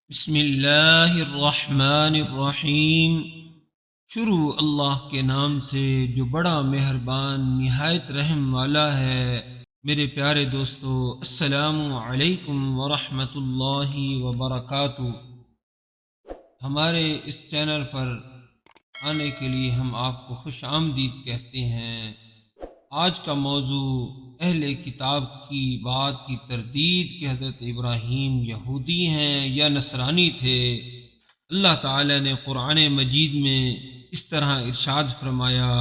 بسم اللہ الرحمن الرحیم۔ شروع اللہ کے نام سے جو بڑا مہربان نہایت رحم والا ہے۔ میرے پیارے دوستو، السلام علیکم ورحمۃ اللہ وبرکاتہ۔ ہمارے اس چینل پر آنے کے لیے ہم آپ کو خوش آمدید کہتے ہیں۔ آج کا موضوع اہل کتاب کی بات کی تردید کہ حضرت ابراہیم یہودی ہیں یا نصرانی تھے۔ اللہ تعالی نے قرآن مجید میں اس طرح ارشاد فرمایا: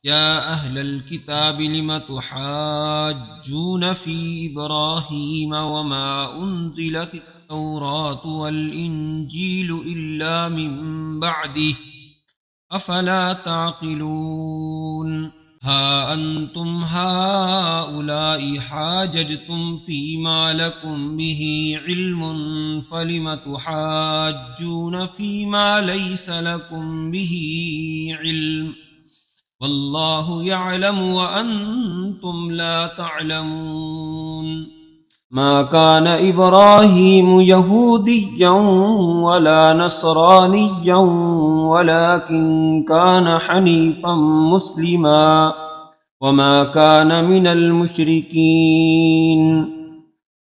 یا اہل الکتاب لم تحاجون فی ابراہیم وما انزلت التوراۃ والانجیل الا من بعدہ افلا تعقلون۔ ہا انتم ہؤلاء حاججتم فیما لکم بہ علم فلم تحاجون فیما لیس لکم بہ علم واللہ یعلم وانتم لا تعلمون۔ ما كان إبراهيم يهوديا ولا نصرانيا ولكن كان حنيفا مسلما وما كان من المشركين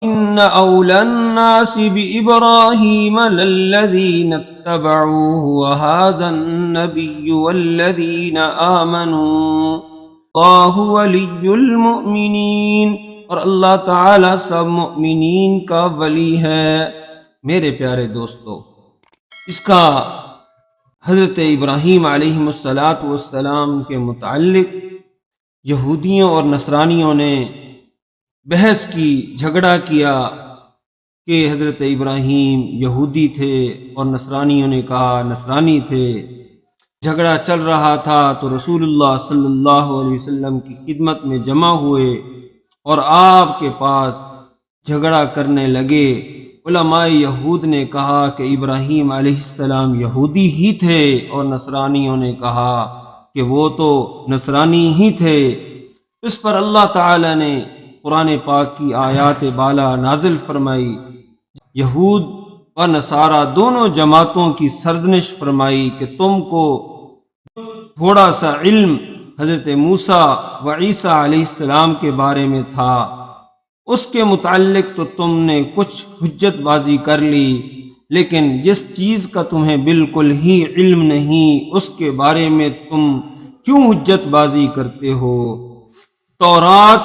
إن أولى الناس بإبراهيم للذين اتبعوه وهذا النبي والذين آمنوا الله ولي المؤمنين، اور اللہ تعالی سب مؤمنین کا ولی ہے۔ میرے پیارے دوستو، اس کا حضرت ابراہیم علیہ السلام کے متعلق یہودیوں اور نصرانیوں نے بحث کی، جھگڑا کیا کہ حضرت ابراہیم یہودی تھے اور نصرانیوں نے کہا نصرانی تھے۔ جھگڑا چل رہا تھا تو رسول اللہ صلی اللہ علیہ وسلم کی خدمت میں جمع ہوئے اور آپ کے پاس جھگڑا کرنے لگے۔ علماء یہود نے کہا کہ ابراہیم علیہ السلام یہودی ہی تھے، اور نصرانیوں نے کہا کہ وہ تو نصرانی ہی تھے۔ اس پر اللہ تعالی نے قرآن پاک کی آیات بالا نازل فرمائی، یہود و نصارہ دونوں جماعتوں کی سرزنش فرمائی کہ تم کو تھوڑا سا علم حضرت موسیٰ و عیسیٰ علیہ السلام کے بارے میں تھا، اس کے متعلق تو تم نے کچھ حجت بازی کر لی، لیکن جس چیز کا تمہیں بالکل ہی علم نہیں اس کے بارے میں تم کیوں حجت بازی کرتے ہو؟ تورات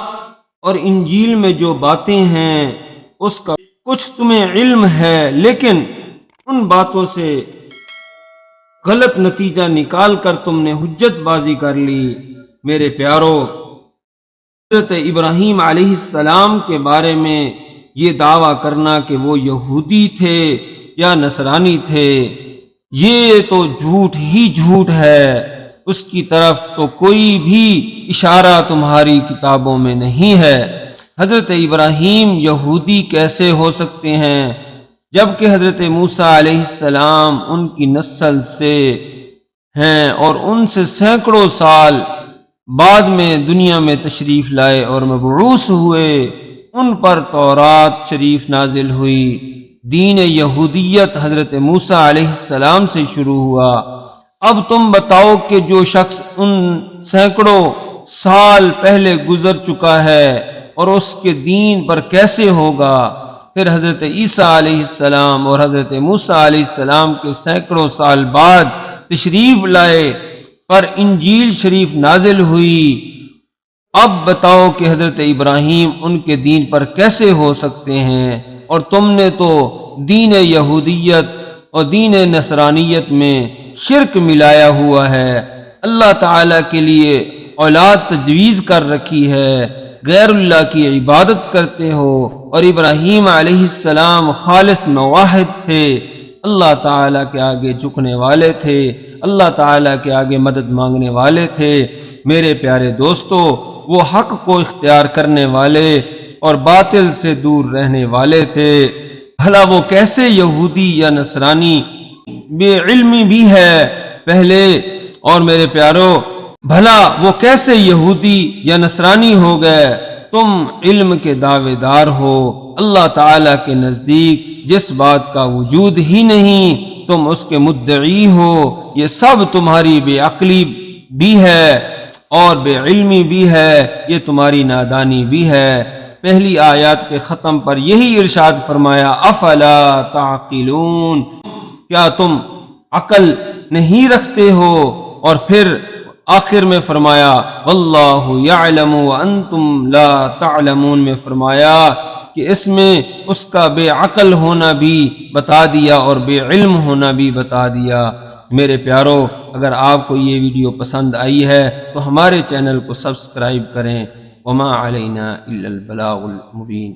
اور انجیل میں جو باتیں ہیں اس کا کچھ تمہیں علم ہے، لیکن ان باتوں سے غلط نتیجہ نکال کر تم نے حجت بازی کر لی۔ میرے پیارو، حضرت ابراہیم علیہ السلام کے بارے میں یہ دعویٰ کرنا کہ وہ یہودی تھے یا نصرانی تھے، یہ تو جھوٹ ہی جھوٹ ہے۔ اس کی طرف تو کوئی بھی اشارہ تمہاری کتابوں میں نہیں ہے۔ حضرت ابراہیم یہودی کیسے ہو سکتے ہیں جبکہ حضرت موسیٰ علیہ السلام ان کی نسل سے ہیں اور ان سے سینکڑوں سال بعد میں دنیا میں تشریف لائے اور مبعوث ہوئے، ان پر تورات شریف نازل ہوئی۔ دین یہودیت حضرت موسیٰ علیہ السلام سے شروع ہوا۔ اب تم بتاؤ کہ جو شخص ان سینکڑوں سال پہلے گزر چکا ہے اور اس کے دین پر کیسے ہوگا؟ پھر حضرت عیسیٰ علیہ السلام اور حضرت موسیٰ علیہ السلام کے سینکڑوں سال بعد تشریف لائے پر انجیل شریف نازل ہوئی۔ اب بتاؤ کہ حضرت ابراہیم ان کے دین پر کیسے ہو سکتے ہیں؟ اور تم نے تو دین یہودیت اور دین نصرانیت میں شرک ملایا ہوا ہے، اللہ تعالی کے لیے اولاد تجویز کر رکھی ہے، غیر اللہ کی عبادت کرتے ہو، اور ابراہیم علیہ السلام خالص موحد تھے، اللہ تعالیٰ کے آگے جھکنے والے تھے، اللہ تعالیٰ کے آگے مدد مانگنے والے تھے۔ میرے پیارے دوستو، وہ حق کو اختیار کرنے والے اور باطل سے دور رہنے والے تھے۔ بھلا وہ کیسے یہودی یا نصرانی؟ بے علمی بھی ہے پہلے، اور میرے پیارو بھلا وہ کیسے یہودی یا نصرانی ہو گئے؟ تم علم کے دعوے دار ہو، اللہ تعالیٰ کے نزدیک جس بات کا وجود ہی نہیں تم اس کے مدعی ہو۔ یہ سب تمہاری بے عقلی بھی ہے اور بے علمی بھی ہے، یہ تمہاری نادانی بھی ہے۔ پہلی آیات کے ختم پر یہی ارشاد فرمایا افلا تعقلون، کیا تم عقل نہیں رکھتے ہو؟ اور پھر آخر میں فرمایا واللہ یعلم وانتم لا تعلمون میں فرمایا کہ اس میں اس کا بے عقل ہونا بھی بتا دیا اور بے علم ہونا بھی بتا دیا۔ میرے پیارو، اگر آپ کو یہ ویڈیو پسند آئی ہے تو ہمارے چینل کو سبسکرائب کریں۔ وما علینا الا البلاغ المبین۔